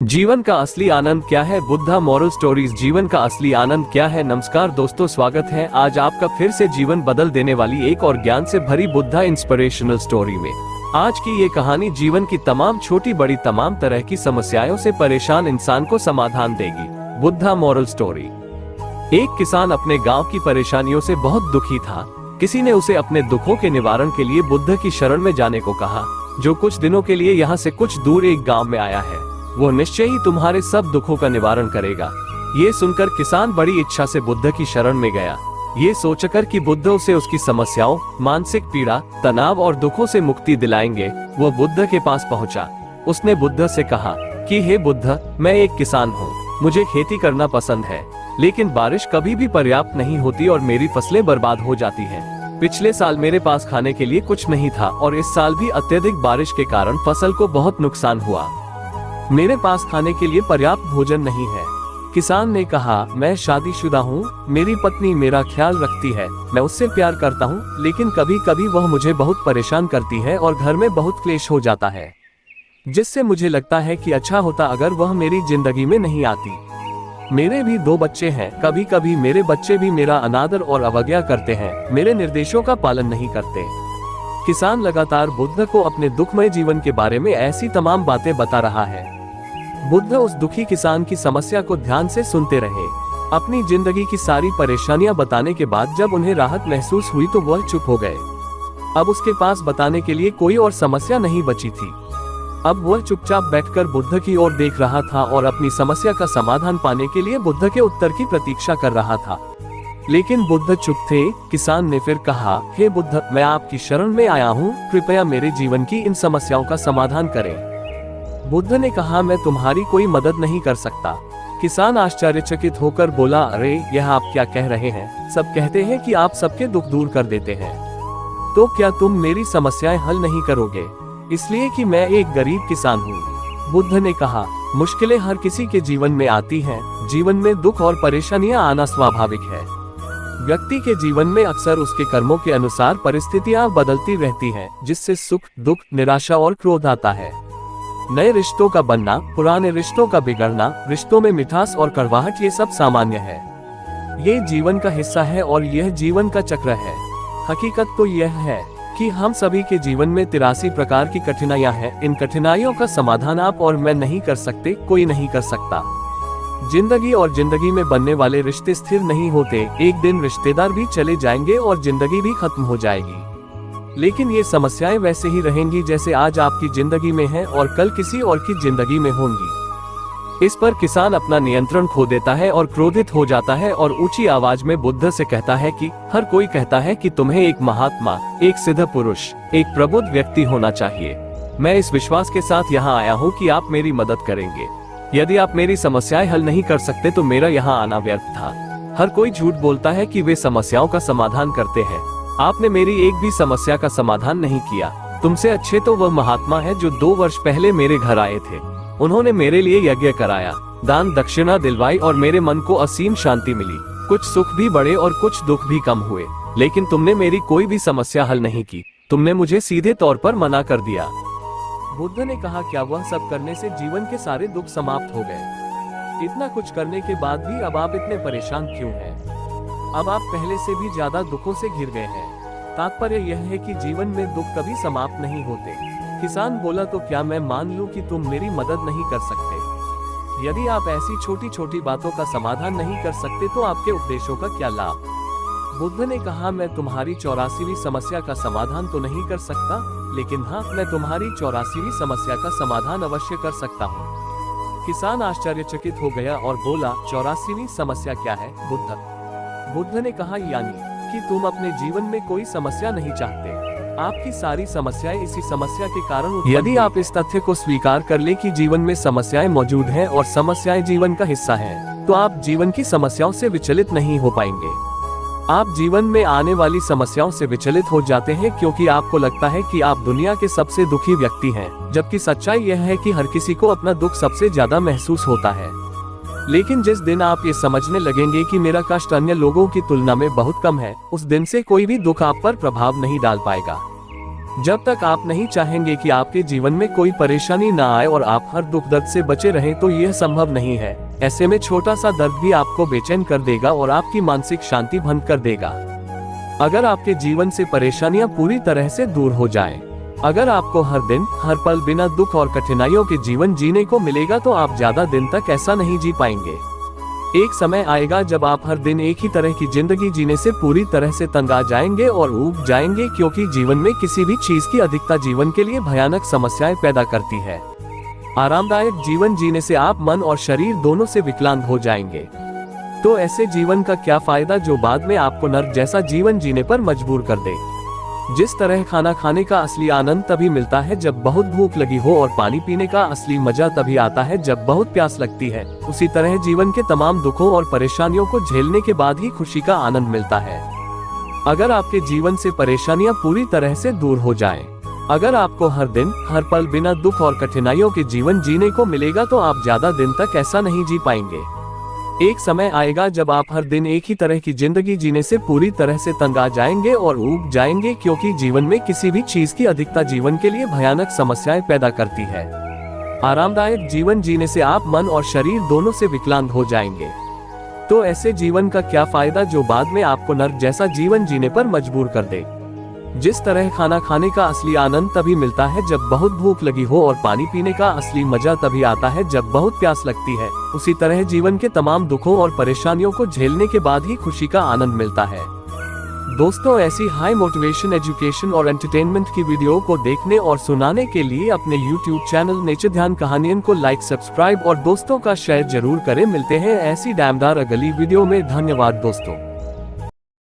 जीवन का असली आनंद क्या है? Buddha moral stories. जीवन का असली आनंद क्या है? नमस्कार दोस्तों, स्वागत है आज आपका फिर से जीवन बदल देने वाली एक और ज्ञान से भरी बुद्धा इंस्पिरेशनल स्टोरी में। आज की ये कहानी जीवन की तमाम छोटी बड़ी तमाम तरह की समस्याओं से परेशान इंसान को समाधान देगी। Buddha moral story. एक किसान अपने गाँव की परेशानियों से बहुत दुखी था। किसी ने उसे अपने दुखों के निवारण के लिए बुद्ध की शरण में जाने को कहा, जो कुछ दिनों के लिए यहाँ से कुछ दूर एक गाँव में आया है। वो निश्चय ही तुम्हारे सब दुखों का निवारण करेगा। ये सुनकर किसान बड़ी इच्छा से बुद्ध की शरण में गया, ये सोचकर कि बुद्ध उसे उसकी समस्याओं, मानसिक पीड़ा, तनाव और दुखों से मुक्ति दिलाएंगे। वो बुद्ध के पास पहुंचा। उसने बुद्ध से कहा कि हे बुद्ध, मैं एक किसान हूँ, मुझे खेती करना पसंद है, लेकिन बारिश कभी भी पर्याप्त नहीं होती और मेरी फसलें बर्बाद हो जाती हैं। पिछले साल मेरे पास खाने के लिए कुछ नहीं था और इस साल भी अत्यधिक बारिश के कारण फसल को बहुत नुकसान हुआ। मेरे पास खाने के लिए पर्याप्त भोजन नहीं है। किसान ने कहा, मैं शादीशुदा हूँ, मेरी पत्नी मेरा ख्याल रखती है, मैं उससे प्यार करता हूँ, लेकिन कभी कभी वह मुझे बहुत परेशान करती है और घर में बहुत क्लेश हो जाता है, जिससे मुझे लगता है कि अच्छा होता अगर वह मेरी जिंदगी में नहीं आती। मेरे भी 2 बच्चे हैं, कभी कभी मेरे बच्चे भी मेरा अनादर और अवज्ञा करते हैं, मेरे निर्देशों का पालन नहीं करते। किसान लगातार बुद्ध को अपने दुखमय जीवन के बारे में ऐसी तमाम बातें बता रहा है। बुद्ध उस दुखी किसान की समस्या को ध्यान से सुनते रहे। अपनी जिंदगी की सारी परेशानियां बताने के बाद जब उन्हें राहत महसूस हुई तो वह चुप हो गए। अब उसके पास बताने के लिए कोई और समस्या नहीं बची थी। अब वह चुपचाप बैठकर बुद्ध की ओर देख रहा था और अपनी समस्या का समाधान पाने के लिए बुद्ध के उत्तर की प्रतीक्षा कर रहा था। लेकिन बुद्ध चुप थे। किसान ने फिर कहा, हे बुद्ध, मैं आपकी शरण में आया हूँ, कृपया मेरे जीवन की इन समस्याओं का समाधान करें। बुद्ध ने कहा, मैं तुम्हारी कोई मदद नहीं कर सकता। किसान आश्चर्यचकित होकर बोला, अरे यह आप क्या कह रहे हैं? सब कहते हैं कि आप सबके दुख दूर कर देते हैं, तो क्या तुम मेरी समस्याएं हल नहीं करोगे? इसलिए कि मैं एक गरीब किसान हूँ। बुद्ध ने कहा, मुश्किलें हर किसी के जीवन में आती हैं। जीवन में दुख और परेशानियां आना स्वाभाविक है। व्यक्ति के जीवन में अक्सर उसके कर्मों के अनुसार परिस्थितियां बदलती रहती हैं, जिससे सुख, दुख, निराशा और क्रोध आता है। नए रिश्तों का बनना, पुराने रिश्तों का बिगड़ना, रिश्तों में मिठास और कड़वाहट, ये सब सामान्य है। ये जीवन का हिस्सा है और यह जीवन का चक्र है। हकीकत तो यह है कि हम सभी के जीवन में 83 प्रकार की कठिनाइयां हैं। इन कठिनाइयों का समाधान आप और मैं नहीं कर सकते, कोई नहीं कर सकता। जिंदगी और जिंदगी में बनने वाले रिश्ते स्थिर नहीं होते। एक दिन रिश्तेदार भी चले जाएंगे और जिंदगी भी खत्म हो जाएगी, लेकिन ये समस्याएं वैसे ही रहेंगी जैसे आज आपकी जिंदगी में हैं और कल किसी और की जिंदगी में होंगी। इस पर किसान अपना नियंत्रण खो देता है और क्रोधित हो जाता है और ऊंची आवाज में बुद्ध से कहता है कि हर कोई कहता है कि तुम्हें एक महात्मा, एक सिद्ध पुरुष, एक प्रबुद्ध व्यक्ति होना चाहिए। मैं इस विश्वास के साथ यहाँ आया हूँ कि आप मेरी मदद करेंगे। यदि आप मेरी समस्याएं हल नहीं कर सकते तो मेरा यहाँ आना व्यर्थ था। हर कोई झूठ बोलता है कि वे समस्याओं का समाधान करते हैं। आपने मेरी एक भी समस्या का समाधान नहीं किया। तुमसे अच्छे तो वह महात्मा है जो 2 वर्ष पहले मेरे घर आए थे। उन्होंने मेरे लिए यज्ञ कराया, दान दक्षिणा दिलवाई और मेरे मन को असीम शांति मिली। कुछ सुख भी बढ़े और कुछ दुख भी कम हुए, लेकिन तुमने मेरी कोई भी समस्या हल नहीं की। तुमने मुझे सीधे तौर पर मना कर दिया। बुद्ध ने कहा, क्या वह सब करने से जीवन के सारे दुख समाप्त हो गए? इतना कुछ करने के बाद भी अब आप इतने परेशान क्यों हैं? अब आप पहले से भी ज्यादा दुखों से घिर गए हैं। तात्पर्य यह है कि जीवन में दुख कभी समाप्त नहीं होते। किसान बोला, तो क्या मैं मान लूं कि तुम मेरी मदद नहीं कर सकते? यदि आप ऐसी छोटी छोटी बातों का समाधान नहीं कर सकते तो आपके उपदेशों का क्या लाभ? बुद्ध ने कहा, मैं तुम्हारी 84वीं समस्या का समाधान तो नहीं कर सकता, लेकिन हाँ, मैं तुम्हारी 84वीं समस्या का समाधान अवश्य कर सकता हूँ। किसान आश्चर्यचकित हो गया और बोला, 84वीं समस्या क्या है बुद्ध? बुद्ध ने कहा, यानी कि तुम अपने जीवन में कोई समस्या नहीं चाहते। आपकी सारी समस्याएं इसी समस्या के कारण। यदि आप इस तथ्य को स्वीकार कर ले कि जीवन में समस्याएं मौजूद हैं और समस्याएं जीवन का हिस्सा हैं, तो आप जीवन की समस्याओं से विचलित नहीं हो पाएंगे। आप जीवन में आने वाली समस्याओं से विचलित हो जाते हैं क्योंकि आपको लगता है कि आप दुनिया के सबसे दुखी व्यक्ति हैं, जबकि सच्चाई यह है कि हर किसी को अपना दुख सबसे ज्यादा महसूस होता है। लेकिन जिस दिन आप ये समझने लगेंगे कि मेरा कष्ट अन्य लोगों की तुलना में बहुत कम है, उस दिन से कोई भी दुख आप पर प्रभाव नहीं डाल पाएगा। जब तक आप नहीं चाहेंगे कि आपके जीवन में कोई परेशानी ना आए और आप हर दुख दर्द से बचे रहें, तो यह संभव नहीं है। ऐसे में छोटा सा दर्द भी आपको बेचैन कर देगा और आपकी मानसिक शांति भंग कर देगा। अगर आपके जीवन से परेशानियां पूरी तरह से दूर हो जाएं, अगर आपको हर दिन हर पल बिना दुख और कठिनाइयों के जीवन जीने को मिलेगा, तो आप ज्यादा दिन तक ऐसा नहीं जी पाएंगे। एक समय आएगा जब आप हर दिन एक ही तरह की जिंदगी जीने से पूरी तरह से तंग आ जाएंगे और ऊब जाएंगे, क्योंकि जीवन में किसी भी चीज की अधिकता जीवन के लिए भयानक समस्याएं पैदा करती है। आरामदायक जीवन जीने से आप मन और शरीर दोनों से विकलांग हो जाएंगे। तो ऐसे जीवन का क्या फायदा जो बाद में आपको नर्क जैसा जीवन जीने पर मजबूर कर दे। जिस तरह खाना खाने का असली आनंद तभी मिलता है जब बहुत भूख लगी हो, और पानी पीने का असली मजा तभी आता है जब बहुत प्यास लगती है, उसी तरह जीवन के तमाम दुखों और परेशानियों को झेलने के बाद ही खुशी का आनंद मिलता है। अगर आपके जीवन से परेशानियां पूरी तरह से दूर हो जाएं, अगर आपको हर दिन हर पल बिना दुख और कठिनाइयों के जीवन जीने को मिलेगा, तो आप ज्यादा दिन तक ऐसा नहीं जी पाएंगे। एक समय आएगा जब आप हर दिन एक ही तरह की जिंदगी जीने से पूरी तरह से तंग आ जाएंगे और ऊब जाएंगे, क्योंकि जीवन में किसी भी चीज की अधिकता जीवन के लिए भयानक समस्याएं पैदा करती है। आरामदायक जीवन जीने से आप मन और शरीर दोनों से विकलांग हो जाएंगे। तो ऐसे जीवन का क्या फायदा जो बाद में आपको नर्क जैसा जीवन जीने पर मजबूर कर दे। जिस तरह खाना खाने का असली आनंद तभी मिलता है जब बहुत भूख लगी हो, और पानी पीने का असली मजा तभी आता है जब बहुत प्यास लगती है, उसी तरह जीवन के तमाम दुखों और परेशानियों को झेलने के बाद ही खुशी का आनंद मिलता है। दोस्तों, ऐसी हाई मोटिवेशन, एजुकेशन और एंटरटेनमेंट की वीडियो को देखने और सुनाने के लिए अपने YouTube चैनल नेचर ध्यान कहानियन को लाइक, सब्सक्राइब और दोस्तों का शेयर जरूर करें। मिलते हैं ऐसी दमदार अगली वीडियो में। धन्यवाद दोस्तों।